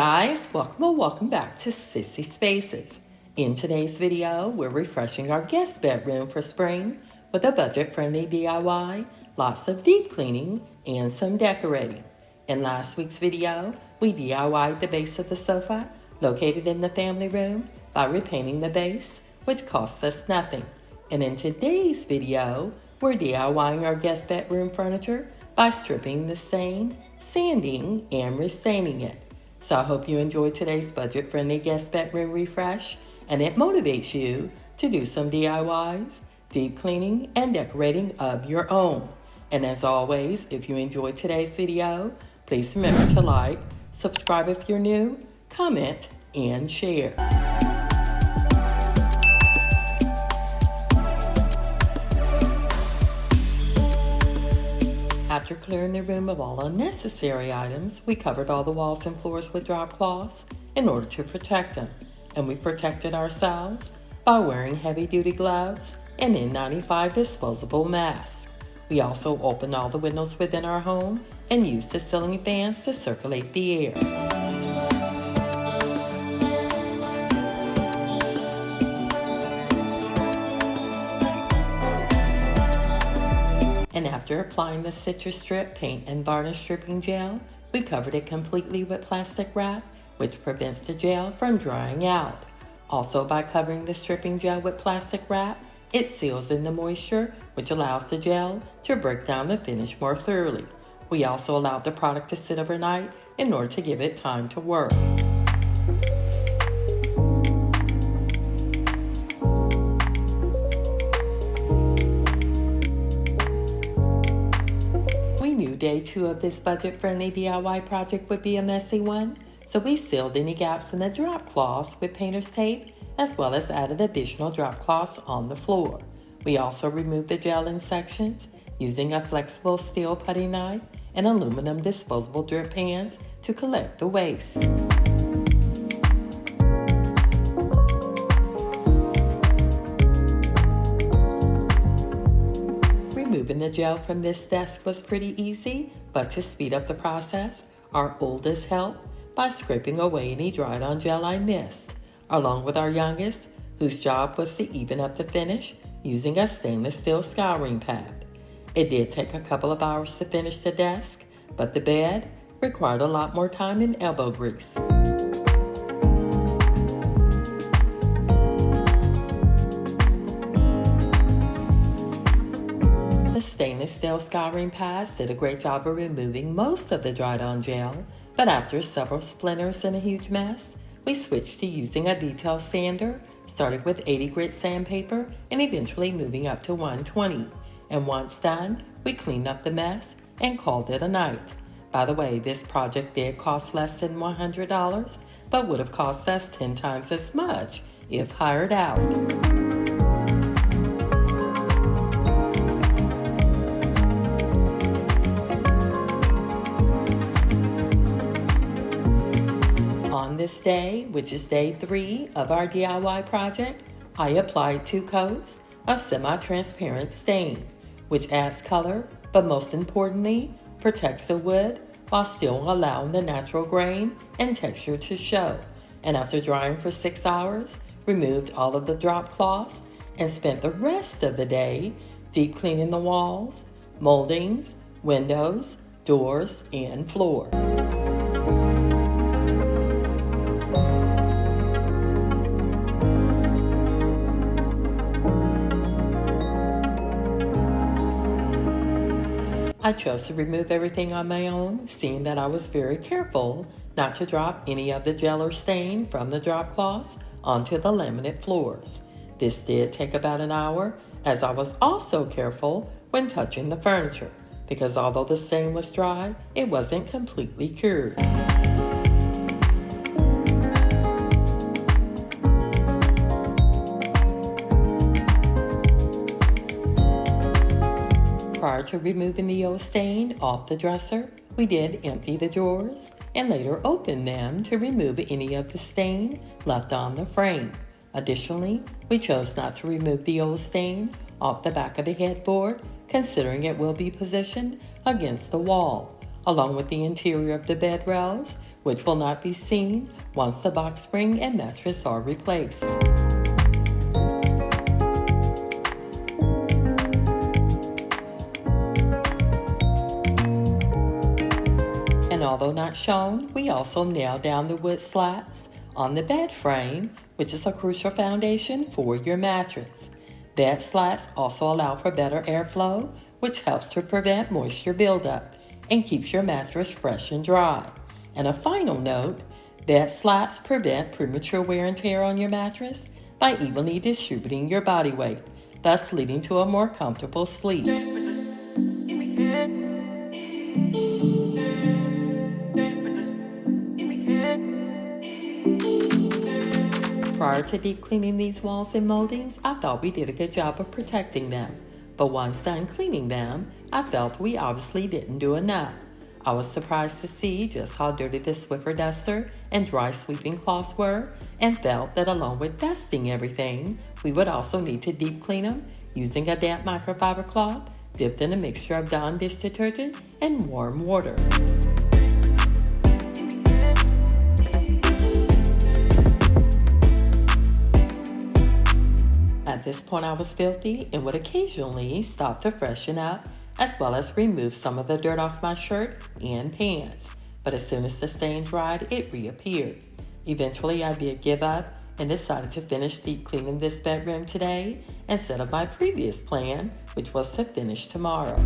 guys, welcome back to Sissy Spaces. In today's video, we're refreshing our guest bedroom for spring with a budget-friendly DIY, lots of deep cleaning, and some decorating. In last week's video, we DIY'd the base of the sofa located in the family room by repainting the base, which costs us nothing. And in today's video, we're DIYing our guest bedroom furniture by stripping the stain, sanding, and restaining it. So I hope you enjoyed today's budget-friendly guest bedroom refresh and it motivates you to do some DIYs, deep cleaning, and decorating of your own. And as always, if you enjoyed today's video, please remember to like, subscribe if you're new, comment, and share. After clearing the room of all unnecessary items, we covered all the walls and floors with drop cloths in order to protect them. And we protected ourselves by wearing heavy-duty gloves and N95 disposable masks. We also opened all the windows within our home and used the ceiling fans to circulate the air. And after applying the citrus strip paint and varnish stripping gel, we covered it completely with plastic wrap, which prevents the gel from drying out. Also, by covering the stripping gel with plastic wrap, it seals in the moisture, which allows the gel to break down the finish more thoroughly. We also allowed the product to sit overnight in order to give it time to work. Day 2 of this budget-friendly DIY project would be a messy one, so we sealed any gaps in the drop cloths with painter's tape, as well as added additional drop cloths on the floor. We also removed the gel in sections using a flexible steel putty knife and aluminum disposable drip pans to collect the waste. Removing the gel from this desk was pretty easy, but to speed up the process, our oldest helped by scraping away any dried-on gel I missed, along with our youngest, whose job was to even up the finish using a stainless steel scouring pad. It did take a couple of hours to finish the desk, but the bed required a lot more time and elbow grease. Stainless steel scouring pads did a great job of removing most of the dried-on gel, but after several splinters and a huge mess, we switched to using a detail sander, starting with 80 grit sandpaper and eventually moving up to 120. And once done, we cleaned up the mess and called it a night. By the way, this project did cost less than $100, but would have cost us 10 times as much if hired out. On this day, which is day 3 of our DIY project, I applied 2 coats of semi-transparent stain, which adds color, but most importantly, protects the wood while still allowing the natural grain and texture to show. And after drying for 6 hours, removed all of the drop cloths and spent the rest of the day deep cleaning the walls, moldings, windows, doors, and floor. I chose to remove everything on my own, seeing that I was very careful not to drop any of the gel or stain from the drop cloths onto the laminate floors. This did take about an hour, as I was also careful when touching the furniture, because although the stain was dry, it wasn't completely cured. Prior to removing the old stain off the dresser, we did empty the drawers and later open them to remove any of the stain left on the frame. Additionally, we chose not to remove the old stain off the back of the headboard, considering it will be positioned against the wall. Along with the interior of the bed rails, which will not be seen once the box spring and mattress are replaced. And although not shown, we also nailed down the wood slats on the bed frame, which is a crucial foundation for your mattress. Bed slats also allow for better airflow, which helps to prevent moisture buildup and keeps your mattress fresh and dry. And a final note, bed slats prevent premature wear and tear on your mattress by evenly distributing your body weight, thus leading to a more comfortable sleep. Prior to deep cleaning these walls and moldings, I thought we did a good job of protecting them. But once done cleaning them, I felt we obviously didn't do enough. I was surprised to see just how dirty the Swiffer duster and dry sweeping cloths were, and felt that along with dusting everything, we would also need to deep clean them using a damp microfiber cloth dipped in a mixture of Dawn dish detergent and warm water. At this point I was filthy and would occasionally stop to freshen up, as well as remove some of the dirt off my shirt and pants. But as soon as the stain dried, it reappeared. Eventually I did give up and decided to finish deep cleaning this bedroom today instead of my previous plan, which was to finish tomorrow.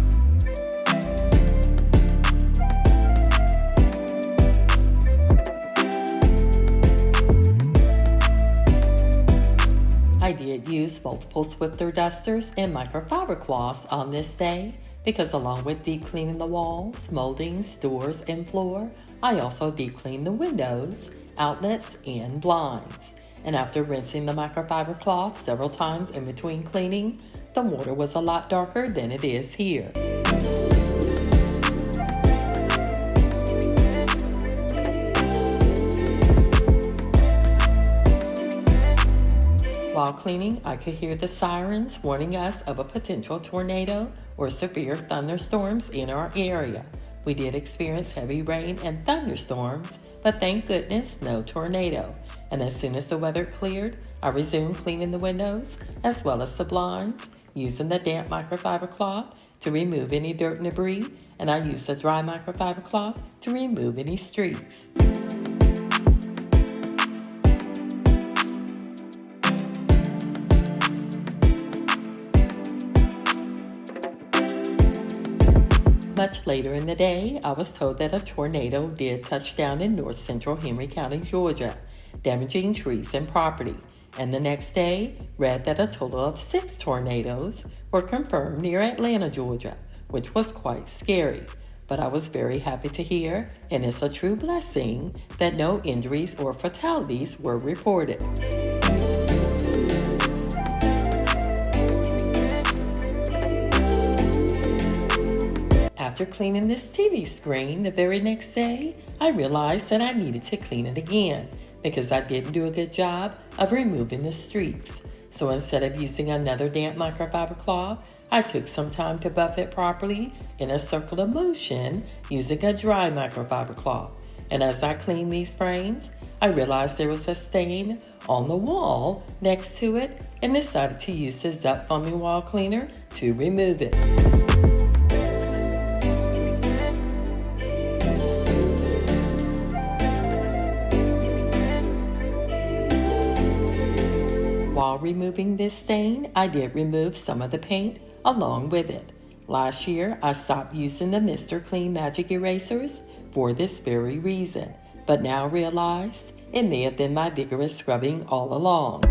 I did use multiple Swiffer dusters and microfiber cloths on this day because along with deep cleaning the walls, moldings, doors, and floor, I also deep cleaned the windows, outlets, and blinds. And after rinsing the microfiber cloth several times in between cleaning, the water was a lot darker than it is here. While cleaning, I could hear the sirens warning us of a potential tornado or severe thunderstorms in our area. We did experience heavy rain and thunderstorms, but thank goodness no tornado. And as soon as the weather cleared, I resumed cleaning the windows as well as the blinds, using the damp microfiber cloth to remove any dirt and debris, and I used a dry microfiber cloth to remove any streaks. Much later in the day, I was told that a tornado did touch down in north central Henry County, Georgia, damaging trees and property. And the next day, read that a total of 6 tornadoes were confirmed near Atlanta, Georgia, which was quite scary. But I was very happy to hear, and it's a true blessing, that no injuries or fatalities were reported. After cleaning this TV screen the very next day, I realized that I needed to clean it again because I didn't do a good job of removing the streaks. So instead of using another damp microfiber cloth, I took some time to buff it properly in a circle of motion using a dry microfiber cloth. And as I cleaned these frames, I realized there was a stain on the wall next to it and decided to use this Up Foaming Wall Cleaner to remove it. While removing this stain, I did remove some of the paint along with it. Last year, I stopped using the Mr. Clean Magic Erasers for this very reason, but now realized it may have been my vigorous scrubbing all along.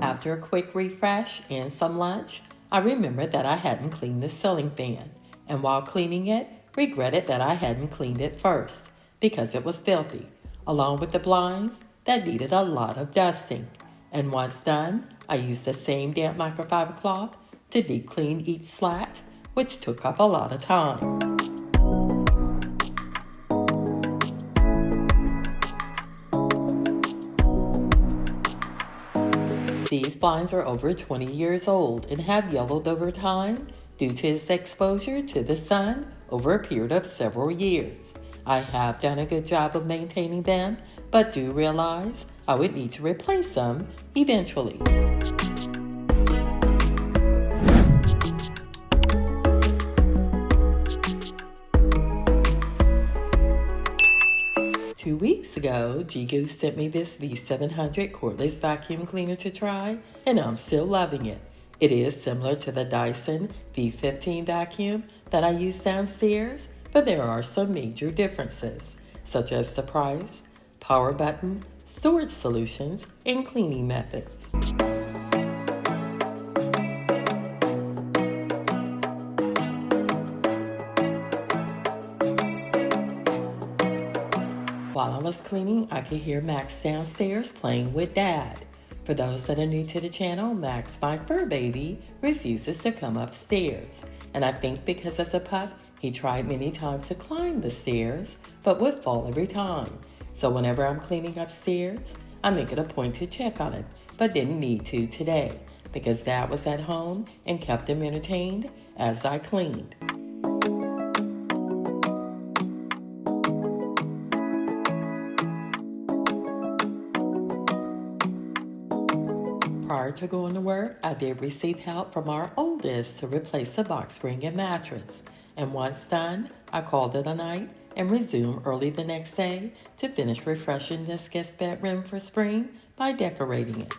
After a quick refresh and some lunch, I remembered that I hadn't cleaned the ceiling fan. And while cleaning it, regretted that I hadn't cleaned it first because it was filthy, along with the blinds that needed a lot of dusting. And once done, I used the same damp microfiber cloth to deep clean each slat, which took up a lot of time. These blinds are over 20 years old and have yellowed over time due to its exposure to the sun over a period of several years. I have done a good job of maintaining them, but do realize I would need to replace them eventually. Two weeks ago, Jigu sent me this V700 cordless vacuum cleaner to try, and I'm still loving it. It is similar to the Dyson V15 vacuum that I use downstairs, but there are some major differences, such as the price, power button, storage solutions, and cleaning methods. While I was cleaning, I could hear Max downstairs playing with Dad. For those that are new to the channel, Max, my fur baby, refuses to come upstairs. And I think because as a pup, he tried many times to climb the stairs, but would fall every time. So whenever I'm cleaning upstairs, I make it a point to check on him, but didn't need to today, because Dad was at home and kept him entertained as I cleaned. Prior to going to work, I did receive help from our oldest to replace the box spring and mattress. And once done, I called it a night and resumed early the next day to finish refreshing this guest bedroom for spring by decorating it.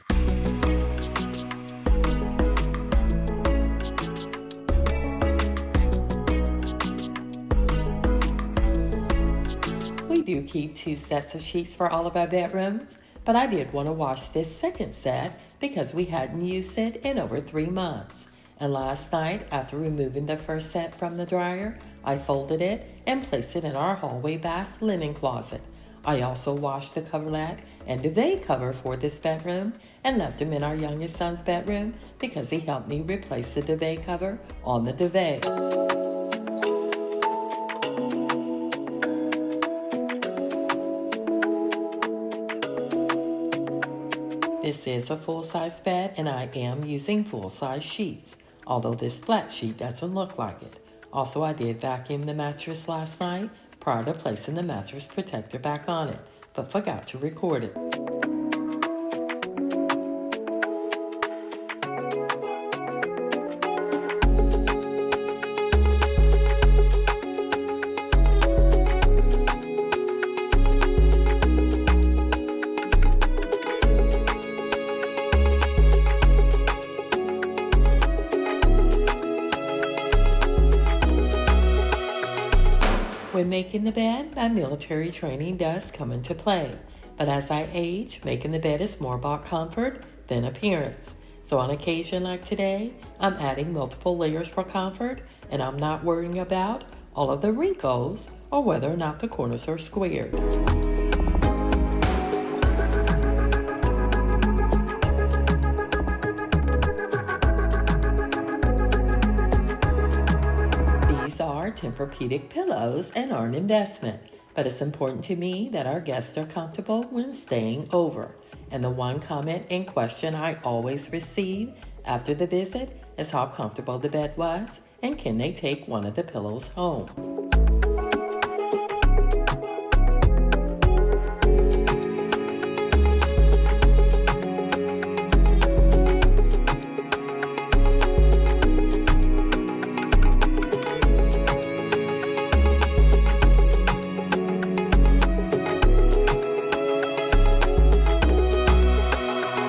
We do keep 2 sets of sheets for all of our bedrooms, but I did want to wash this second set because we hadn't used it in over 3 months. And last night, after removing the first set from the dryer, I folded it and placed it in our hallway bath linen closet. I also washed the coverlet and duvet cover for this bedroom and left them in our youngest son's bedroom because he helped me replace the duvet cover on the duvet. This is a full-size bed and I am using full-size sheets, although this flat sheet doesn't look like it. Also, I did vacuum the mattress last night prior to placing the mattress protector back on it, but forgot to record it. When making the bed, my military training does come into play. But as I age, making the bed is more about comfort than appearance. So on occasion like today, I'm adding multiple layers for comfort, and I'm not worrying about all of the wrinkles or whether or not the corners are squared. Tempur-Pedic pillows and are an investment, but it's important to me that our guests are comfortable when staying over. And the one comment and question I always receive after the visit is how comfortable the bed was and can they take one of the pillows home.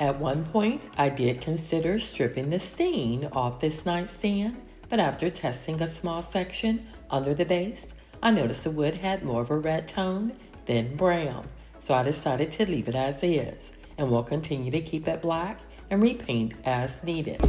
At one point, I did consider stripping the stain off this nightstand, but after testing a small section under the base, I noticed the wood had more of a red tone than brown, so I decided to leave it as is, and will continue to keep it black and repaint as needed.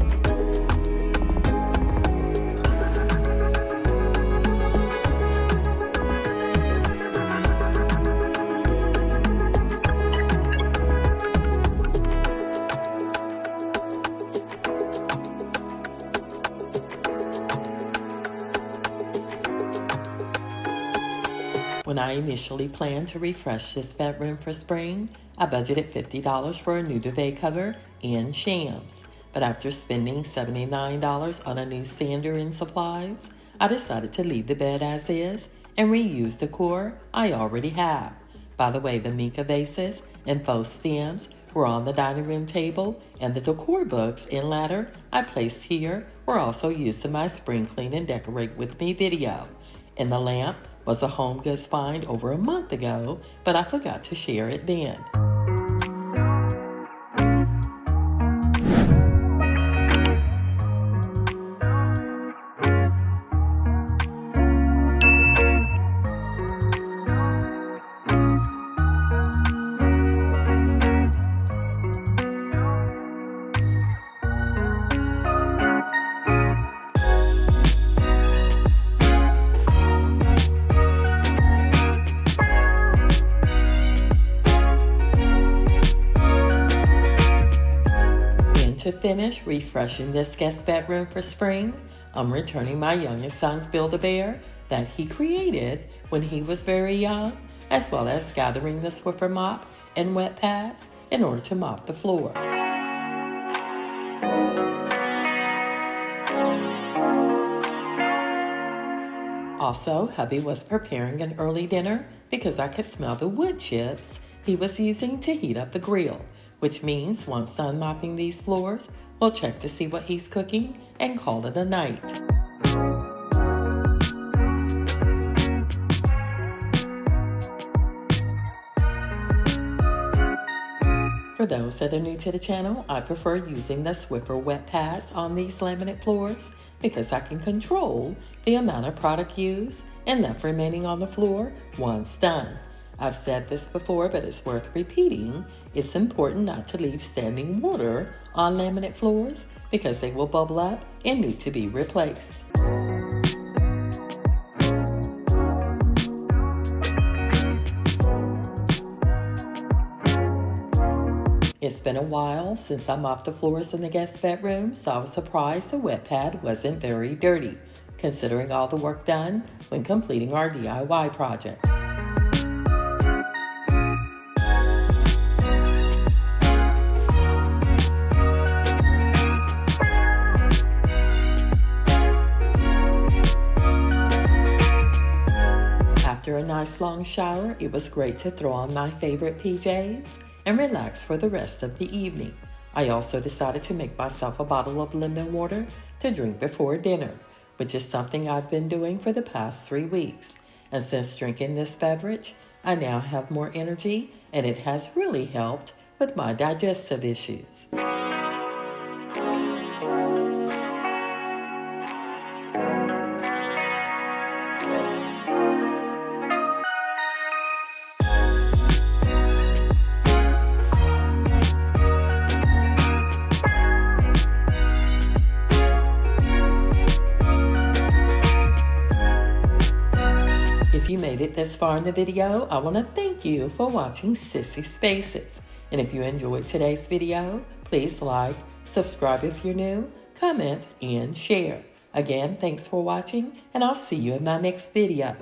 When I initially planned to refresh this bedroom for spring, I budgeted $50 for a new duvet cover and shams, but after spending $79 on a new sander and supplies, I decided to leave the bed as is and reuse the decor I already have. By the way, the mica vases and faux stems were on the dining room table, and the decor books and ladder I placed here were also used in my spring clean and decorate with me video. And the lamp was a home goods find over a month ago, but I forgot to share it then. To finish refreshing this guest bedroom for spring, I'm returning my youngest son's Build-A-Bear that he created when he was very young, as well as gathering the Swiffer mop and wet pads in order to mop the floor. Also, hubby was preparing an early dinner because I could smell the wood chips he was using to heat up the grill, which means once done mopping these floors, we'll check to see what he's cooking and call it a night. For those that are new to the channel, I prefer using the Swiffer wet pads on these laminate floors because I can control the amount of product used and left remaining on the floor once done. I've said this before, but it's worth repeating. It's important not to leave standing water on laminate floors because they will bubble up and need to be replaced. It's been a while since I mopped the floors in the guest bedroom, so I was surprised the wet pad wasn't very dirty, considering all the work done when completing our DIY project. After a nice long shower, it was great to throw on my favorite PJs and relax for the rest of the evening. I also decided to make myself a bottle of lemon water to drink before dinner, which is something I've been doing for the past 3 weeks. And since drinking this beverage, I now have more energy, and it has really helped with my digestive issues. If you made it this far in the video, I want to thank you for watching Sissy Spaces. And if you enjoyed today's video, please like, subscribe if you're new, comment, and share. Again, thanks for watching, and I'll see you in my next video.